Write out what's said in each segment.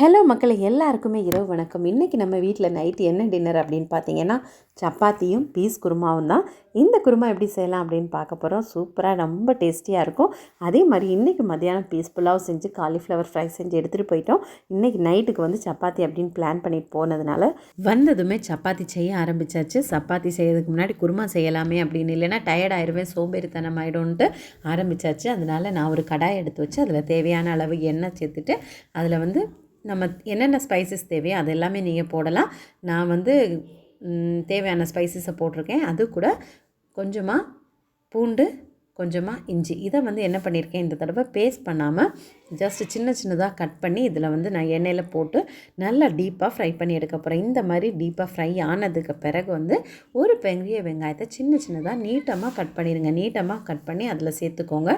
Hello மக்களே, எல்லாருக்குமே இரவு வணக்கம். இன்றைக்கி நம்ம வீட்டில் நைட்டு என்ன டின்னர் அப்படின்னு பார்த்தீங்கன்னா, சப்பாத்தியும் பீஸ் குருமாவும் தான். இந்த குருமா எப்படி செய்யலாம் அப்படின்னு பார்க்க போகிறோம். சூப்பராக ரொம்ப டேஸ்டியாக இருக்கும். அதே மாதிரி இன்றைக்கி மத்தியானம் பீஸ் புலாவ் செஞ்சு காலிஃப்ளவர் ஃப்ரை செஞ்சு எடுத்துகிட்டு போயிட்டோம். இன்றைக்கி நைட்டுக்கு வந்து சப்பாத்தி அப்படின்னு பிளான் பண்ணிட்டு போனதுனால வந்ததுமே சப்பாத்தி செய்ய ஆரம்பித்தாச்சு. சப்பாத்தி செய்யறதுக்கு முன்னாடி குருமா செய்யலாமே அப்படின்னு, இல்லைன்னா டயர்ட் ஆயிடுவேன், சோம்பேறித்தனம் ஆகிடும்ன்ட்டு ஆரம்பித்தாச்சு. அதனால் நான் ஒரு கடாய் எடுத்து வச்சு அதில் தேவையான அளவு எண்ணெய் சேர்த்துட்டு அதில் வந்து நம்ம என்னென்ன ஸ்பைசஸ் தேவையோ அது எல்லாமே நீங்கள் போடலாம். நான் வந்து தேவையான ஸ்பைசஸை போட்டிருக்கேன். அது கூட கொஞ்சமாக பூண்டு, கொஞ்சமாக இஞ்சி, இதை வந்து என்ன பண்ணியிருக்கேன், இந்த தடவை பேஸ்ட் பண்ணாமல் ஜஸ்ட் சின்னதாக கட் பண்ணி இதில் வந்து நான் எண்ணெயில் போட்டு நல்லா டீப்பாக ஃப்ரை பண்ணி எடுக்க போகிறேன். இந்த மாதிரி டீப்பாக ஃப்ரை ஆனதுக்கு பிறகு வந்து ஒரு பெரிய வெங்காயத்தை சின்னதாக நீட்டமாக கட் பண்ணிடுங்க. நீட்டமாக கட் பண்ணி அதில் சேர்த்துக்கோங்க.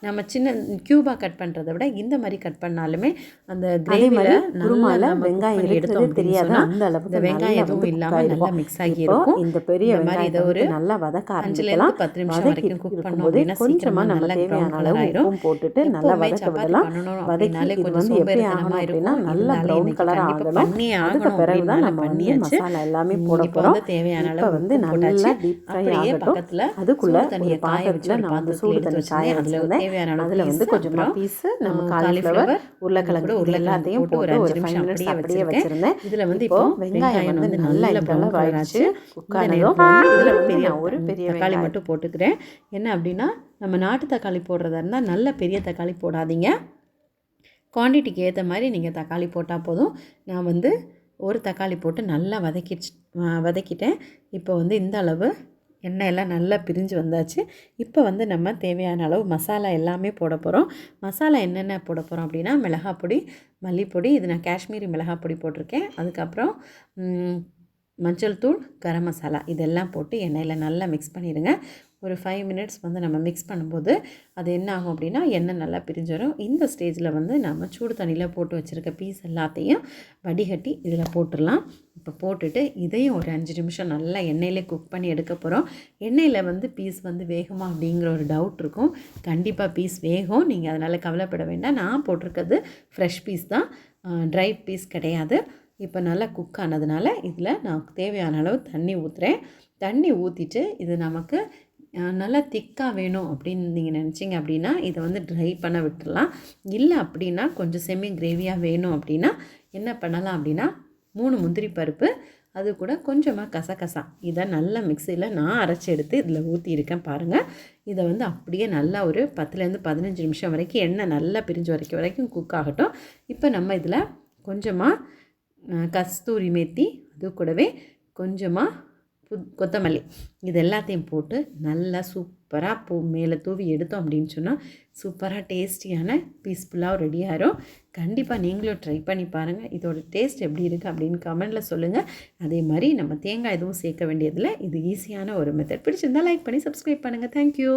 நம்ம சின்ன க்யூபாக கட் பண்ணுறதை விட இந்த மாதிரி கட் பண்ணாலுமே அந்த கிரேவியில் நல்லா வெங்காயம் எடுத்தோம் தெரியாது, அந்த அளவுக்கு வெங்காயம் எதுவும் இல்லாமல் நல்லா மிக்ஸ் ஆகி இருக்கும். இந்த பெரிய மாதிரி இதை ஒரு நல்லா வதக்க 5லேருந்து 10 நிமிஷம் வரைக்கும் குக் பண்ணோம் அப்படின்னா கொஞ்சமாக நம்ம தேவையான அளவு உப்பும் போட்டுட்டு நல்லா வதக்க விடலாம். வதக்கி இது வந்து எப்படி ஆகணும் அப்படின்னா நல்லா ப்ரௌன் கலர் ஆகணும். அதுக்கு பிறகு தான் நம்ம வந்து மசாலா எல்லாமே போட போகிறோம். தேவையான அளவு வந்து நல்லா டீப் ஃப்ரை ஆகட்டும். அதுக்குள்ளே ஒரு பாத்திரத்தில் நான் வந்து சூடு தண்ணி காய வச்சுருந்தேன். அதில் வந்து கொஞ்சமாக பீஸு நம்ம காலிஃப்ளவர், உருளைக்கிழங்கு எல்லாத்தையும் போட்டு ஒரு 5 மினிட்ஸ் அப்படியே வச்சுருந்தேன். இதில் வந்து இப்போ வெங்காயம் வந்து நல்லா இதெல்லாம் ஆயிடுச்சு. குக்கானதும் இதில் வந்து நான் ஒரு பெரிய தக்காளி மட்டும் போட்டுக்கிறேன். என்ன அப்படின்னா, நம்ம நாட்டு தக்காளி போடுறதா இருந்தால் நல்ல பெரிய தக்காளி போடாதீங்க. குவான்டிட்டிக்கு ஏற்ற மாதிரி நீங்கள் தக்காளி போட்டால் போதும். நான் வந்து ஒரு தக்காளி போட்டு நல்லா வதக்கிட்டேன். இப்போ வந்து இந்த அளவு எண்ணெயெல்லாம் நல்லா பிரிஞ்சு வந்தாச்சு. இப்போ வந்து நம்ம தேவையான அளவு மசாலா எல்லாமே போட போகிறோம். மசாலா என்னென்ன போட போகிறோம் அப்படின்னா, மிளகாப்பொடி, மல்லிப்பொடி, இது நான் காஷ்மீரி மிளகாப்பொடி போட்டிருக்கேன். அதுக்கப்புறம் மஞ்சள் தூள், கரம் மசாலா, இதெல்லாம் போட்டு எண்ணெயில் நல்லா மிக்ஸ் பண்ணிடுங்க. ஒரு 5 மினிட்ஸ் வந்து நம்ம மிக்ஸ் பண்ணும்போது அது என்ன ஆகும் அப்படின்னா, எண்ணெய் நல்லா பிரிஞ்சு வரும். இந்த ஸ்டேஜில் வந்து நம்ம சூடு தண்ணியில் போட்டு வச்சுருக்க பீஸ் எல்லாத்தையும் வடிகட்டி இதில் போட்டுடலாம். இப்போ போட்டுட்டு இதையும் ஒரு 5 நிமிஷம் நல்லா எண்ணெயிலே குக் பண்ணி எடுக்க போகிறோம். எண்ணெயில் வந்து பீஸ் வந்து வேகுமா அப்படிங்கிற ஒரு டவுட் இருக்கும். கண்டிப்பாக பீஸ் வேகும், நீங்கள் அதனால் கவலைப்பட வேண்டாம். நான் போட்டிருக்கிறது ஃப்ரெஷ் பீஸ் தான், ட்ரை பீஸ் கிடையாது. இப்போ நல்லா குக் ஆனதுனால இதில் நான் தேவையான அளவு தண்ணி ஊற்றுறேன். தண்ணி ஊற்றிட்டு இது நமக்கு நல்லா திக்காக வேணும் அப்படின்னு நீங்கள் நினச்சிங்க அப்படின்னா இதை வந்து ட்ரை பண்ண விட்டுடலாம். இல்லை அப்படின்னா கொஞ்சம் செமி கிரேவியாக வேணும் அப்படின்னா என்ன பண்ணலாம் அப்படின்னா, 3 முந்திரி பருப்பு, அது கூட கொஞ்சமாக கசகசா, இதை நல்லா மிக்சியில் நான் அரைச்சி எடுத்து இதில் ஊற்றியிருக்கேன் பாருங்கள். இதை வந்து அப்படியே நல்லா ஒரு 10லேருந்து 15 நிமிஷம் வரைக்கும் எண்ணெய் நல்லா பிரிஞ்சு வரைக்கும் குக் ஆகட்டும். இப்போ நம்ம இதில் கொஞ்சமாக கஸ்தூரி மேத்தி, அது கூடவே கொஞ்சமாக கொத்தமல்லி, இது எல்லாத்தையும் போட்டு நல்லா சூப்பராக மேலே தூவி எடுத்தோம் அப்படின்னு சொன்னால் சூப்பராக டேஸ்டியான பீஸ் புலாவ் ரெடி ஆகிரும். கண்டிப்பாக நீங்களும் ட்ரை பண்ணி பாருங்கள். இதோட டேஸ்ட் எப்படி இருக்குது அப்படின்னு கமெண்டில் சொல்லுங்கள். அதே மாதிரி நம்ம தேங்காய் எதுவும் சேர்க்க வேண்டியதில்லை. இது ஈஸியான ஒரு மெத்தட். பிடிச்சிருந்தால் லைக் பண்ணி சப்ஸ்கிரைப் பண்ணுங்கள். தேங்க்யூ.